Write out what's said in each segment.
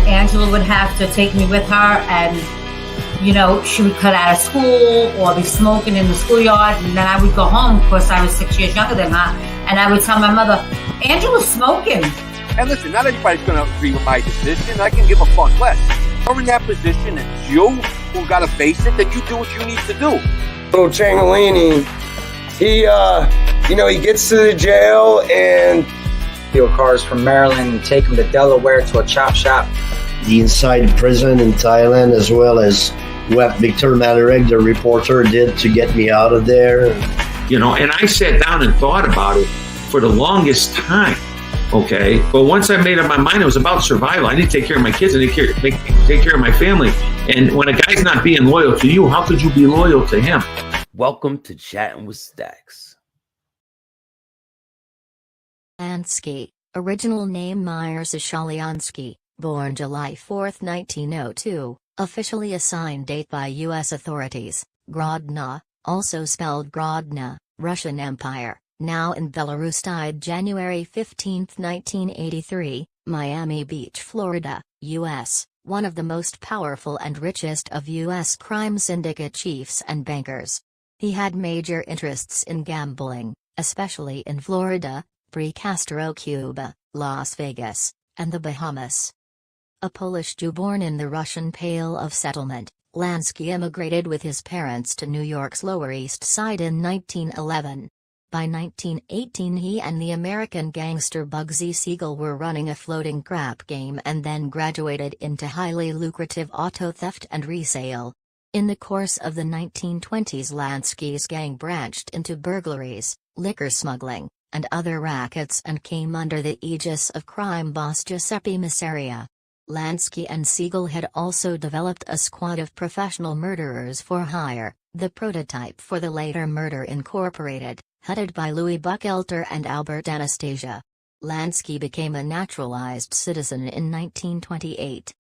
Angela would have to take me with her, and she would cut out of school or be smoking in the schoolyard, and then I would go home. Of course, I was 6 years younger than her, and I would tell my mother, Angela's smoking. And listen, not everybody's going to agree with my decision. I can give a fuck less. You're in that position, it's you who got to face it, then you do what you need to do. Little Ciancaglini, he gets to the jail and steal cars from Maryland and take them to Delaware to a chop shop. The inside prison in Thailand, as well as what Victor Malarek, the reporter, did to get me out of there. And I sat down and thought about it for the longest time, okay? But once I made up my mind, it was about survival. I need to take care of my kids and take care of my family. And when a guy's not being loyal to you, how could you be loyal to him? Welcome to Chattin with Staxx. Lansky, original name Meyer Lansky, born July 4, 1902, officially assigned date by U.S. authorities, Grodno, also spelled Grodna, Russian Empire, now in Belarus. Died January 15, 1983, Miami Beach, Florida, U.S., one of the most powerful and richest of U.S. crime syndicate chiefs and bankers. He had major interests in gambling, especially in Florida, pre-Castro Cuba, Las Vegas, and the Bahamas. A Polish Jew born in the Russian Pale of Settlement, Lansky immigrated with his parents to New York's Lower East Side in 1911. By 1918 he and the American gangster Bugsy Siegel were running a floating crap game and then graduated into highly lucrative auto theft and resale. In the course of the 1920s, Lansky's gang branched into burglaries, liquor smuggling, and other rackets and came under the aegis of crime boss Giuseppe Masseria. Lansky and Siegel had also developed a squad of professional murderers for hire, the prototype for the later Murder Incorporated, headed by Louis Buchalter and Albert Anastasia. Lansky became a naturalized citizen in 1928.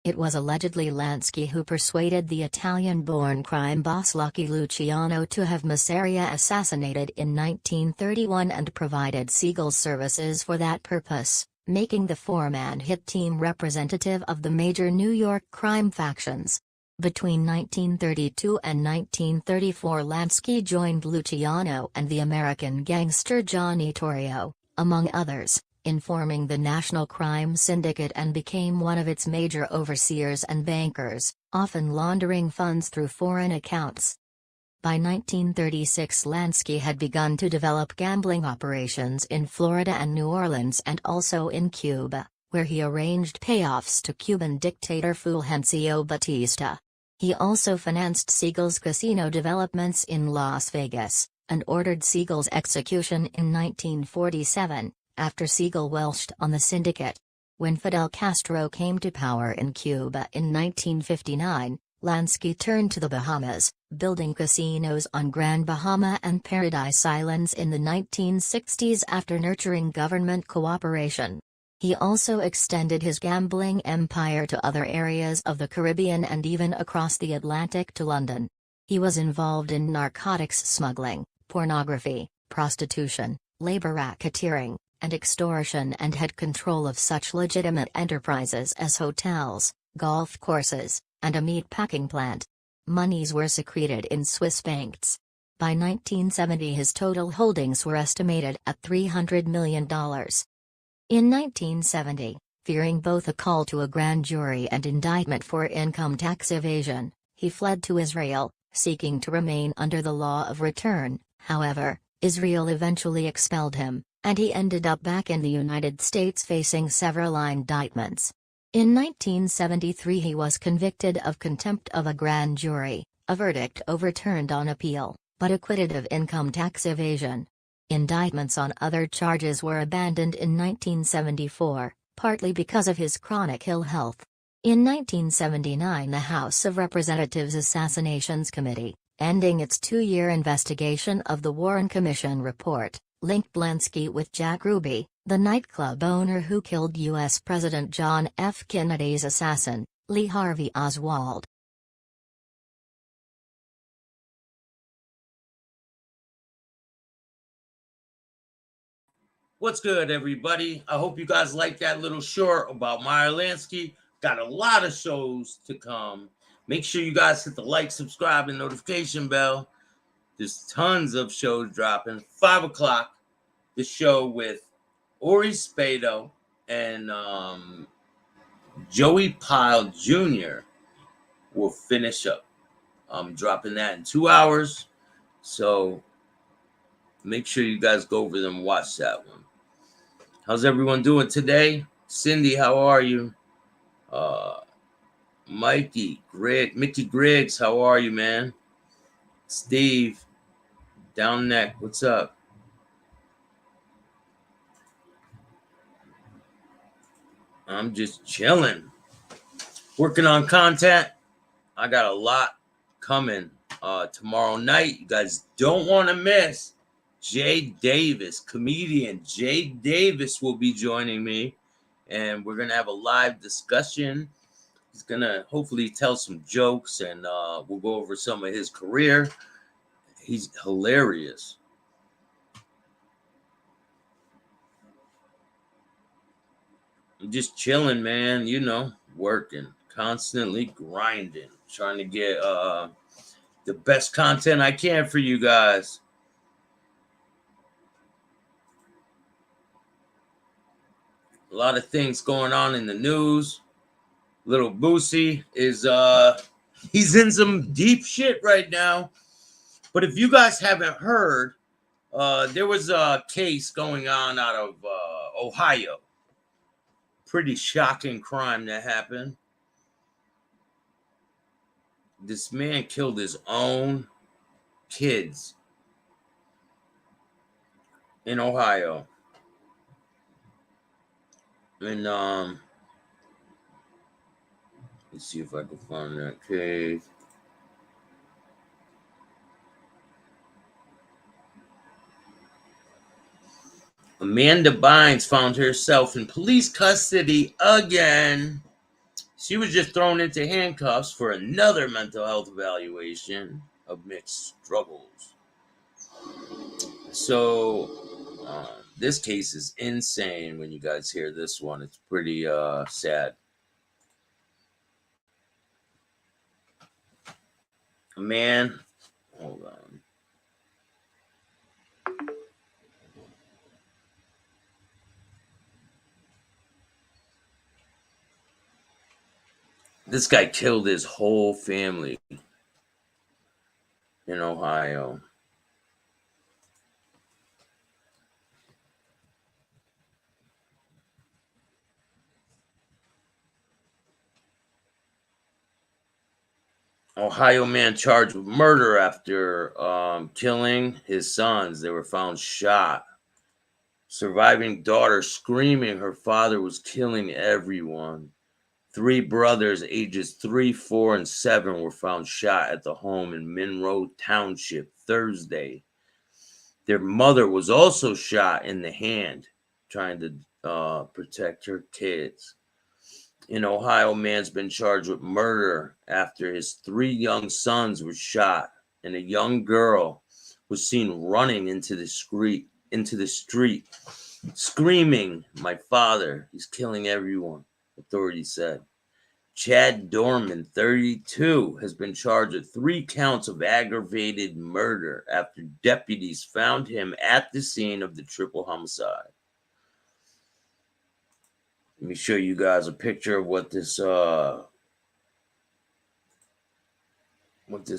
It was allegedly Lansky who persuaded the Italian-born crime boss Lucky Luciano to have Masseria assassinated in 1931 and provided Siegel's services for that purpose, making the four-man hit team representative of the major New York crime factions. Between 1932 and 1934, Lansky joined Luciano and the American gangster Johnny Torrio, among others, in forming the National Crime Syndicate and became one of its major overseers and bankers, often laundering funds through foreign accounts. By 1936, Lansky had begun to develop gambling operations in Florida and New Orleans and also in Cuba, where he arranged payoffs to Cuban dictator Fulgencio Batista. He also financed Siegel's casino developments in Las Vegas, and ordered Siegel's execution in 1947, after Siegel welched on the syndicate. When Fidel Castro came to power in Cuba in 1959, Lansky turned to the Bahamas, building casinos on Grand Bahama and Paradise Islands in the 1960s after nurturing government cooperation. He also extended his gambling empire to other areas of the Caribbean and even across the Atlantic to London. He was involved in narcotics smuggling, pornography, prostitution, labor racketeering, and extortion, and had control of such legitimate enterprises as hotels, golf courses, and a meat packing plant. Monies were secreted in Swiss banks. By 1970 his total holdings were estimated at $300 million. In 1970, fearing both a call to a grand jury and indictment for income tax evasion, he fled to Israel, seeking to remain under the law of return. However, Israel eventually expelled him, and he ended up back in the United States facing several indictments. In 1973 he was convicted of contempt of a grand jury, a verdict overturned on appeal, but acquitted of income tax evasion. Indictments on other charges were abandoned in 1974, partly because of his chronic ill health. In 1979 the House of Representatives Assassinations Committee, ending its 2-year investigation of the Warren Commission report, linked Lansky with Jack Ruby, the nightclub owner who killed U.S. President John F. Kennedy's assassin, Lee Harvey Oswald. What's good, everybody? I hope you guys like that little short about Meyer Lansky, Got a lot of shows to come. Make sure you guys hit the like, subscribe, and notification bell. There's tons of shows dropping. 5 o'clock, the show with Ori Spado and Joey Pyle Jr. will finish up. I'm dropping that in 2 hours. So make sure you guys go over them and watch that one. How's everyone doing today? Cindy, how are you? Mickey Griggs, how are you, man? Steve, down neck, what's up? I'm just chilling. Working on content. I got a lot coming tomorrow night. You guys don't want to miss Jay Davis, comedian Jay Davis will be joining me, and we're going to have a live discussion. He's going to hopefully tell some jokes, and we'll go over some of his career. He's hilarious. I'm just chilling, man, you know, working, constantly grinding, trying to get the best content I can for you guys. A lot of things going on in the news. Little Boosie is he's in some deep shit right now. But if you guys haven't heard, there was a case going on out of Ohio. Pretty shocking crime that happened. This man killed his own kids in Ohio. And let's see if I can find that case. Amanda Bynes found herself in police custody again. She was just thrown into handcuffs for another mental health evaluation of mixed struggles. So this case is insane. When you guys hear this one, it's pretty sad. A man, hold on. This guy killed his whole family in Ohio. Ohio man charged with murder after killing his sons. They were found shot. Surviving daughter screaming her father was killing everyone. 3 brothers, ages 3, 4, and 7, were found shot at the home in Monroe Township Thursday. Their mother was also shot in the hand, trying to protect her kids. In Ohio, man's been charged with murder after his 3 young sons were shot, and a young girl was seen running into the street, screaming, "My father, he's killing everyone," authorities said. Chad Dorman, 32, has been charged with 3 counts of aggravated murder after deputies found him at the scene of the triple homicide. Let me show you guys a picture of what this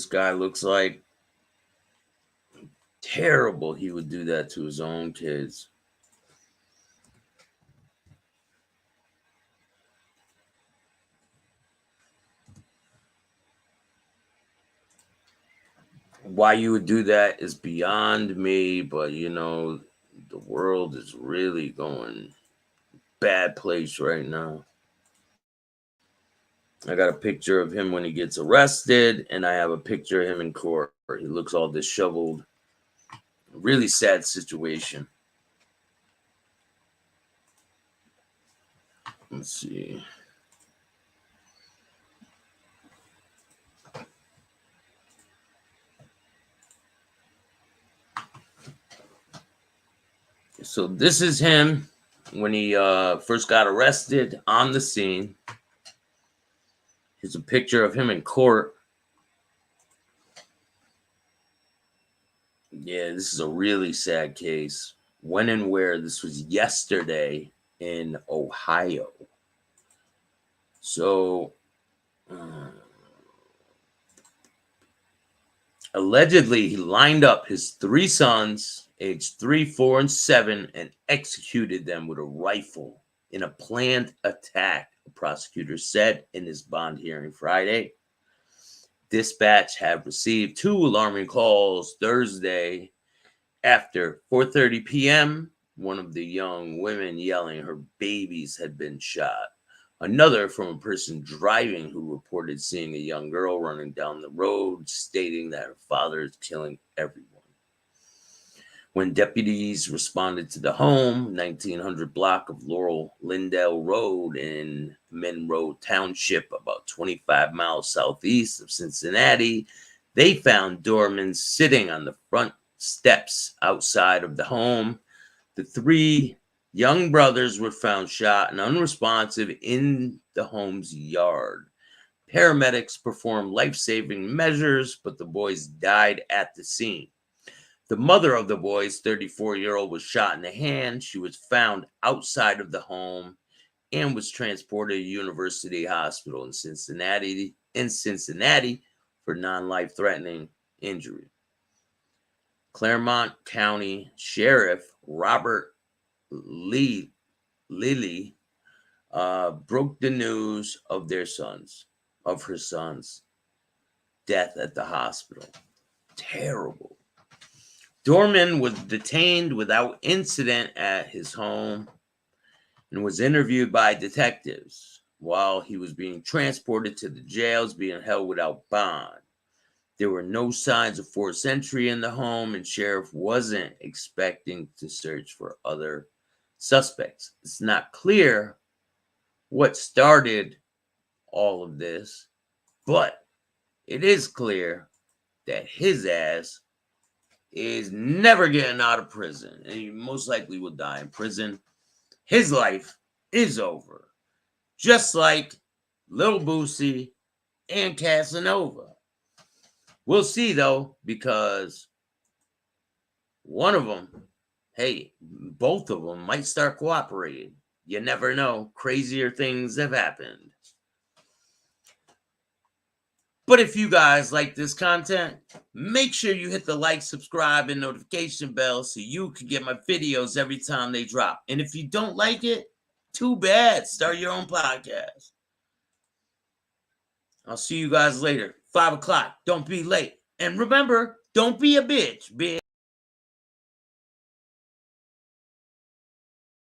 guy looks like. Terrible he would do that to his own kids. Why you would do that is beyond me, but you know, the world is really going bad place right now. I got a picture of him when he gets arrested, and I have a picture of him in court. He looks all disheveled. Really sad situation. Let's see. So this is him when he first got arrested on the scene. Here's a picture of him in court. Yeah, this is a really sad case. When and where? This was yesterday in Ohio. So, allegedly, he lined up his 3 sons, aged 3, 4, and 7, and executed them with a rifle in a planned attack, a prosecutor said in his bond hearing Friday. Dispatch have received 2 alarming calls Thursday after 4:30 p.m. One of the young women yelling her babies had been shot. Another from a person driving who reported seeing a young girl running down the road, stating that her father is killing everyone. When deputies responded to the home, 1900 block of Laurel Lindell Road in Monroe Township, about 25 miles southeast of Cincinnati, they found Dorman sitting on the front steps outside of the home. The 3 young brothers were found shot and unresponsive in the home's yard. Paramedics performed life-saving measures, but the boys died at the scene. The mother of the boys, 34-year-old, was shot in the hand. She was found outside of the home and was transported to University Hospital in Cincinnati for non-life-threatening injury. Claremont County Sheriff Robert Lilly broke the news of her son's death at the hospital. Terrible. Dorman was detained without incident at his home and was interviewed by detectives while he was being transported to the jails, being held without bond. There were no signs of forced entry in the home, and sheriff wasn't expecting to search for other suspects. It's not clear what started all of this, but it is clear that his ass is never getting out of prison, and he most likely will die in prison. His life is over, just like Lil Boosie and Casanova. We'll see, though, because one of them, both of them might start cooperating. You never know. Crazier things have happened. But if you guys like this content, make sure you hit the like, subscribe, and notification bell so you can get my videos every time they drop. And if you don't like it, too bad. Start your own podcast. I'll see you guys later. 5 o'clock. Don't be late. And remember, don't be a bitch.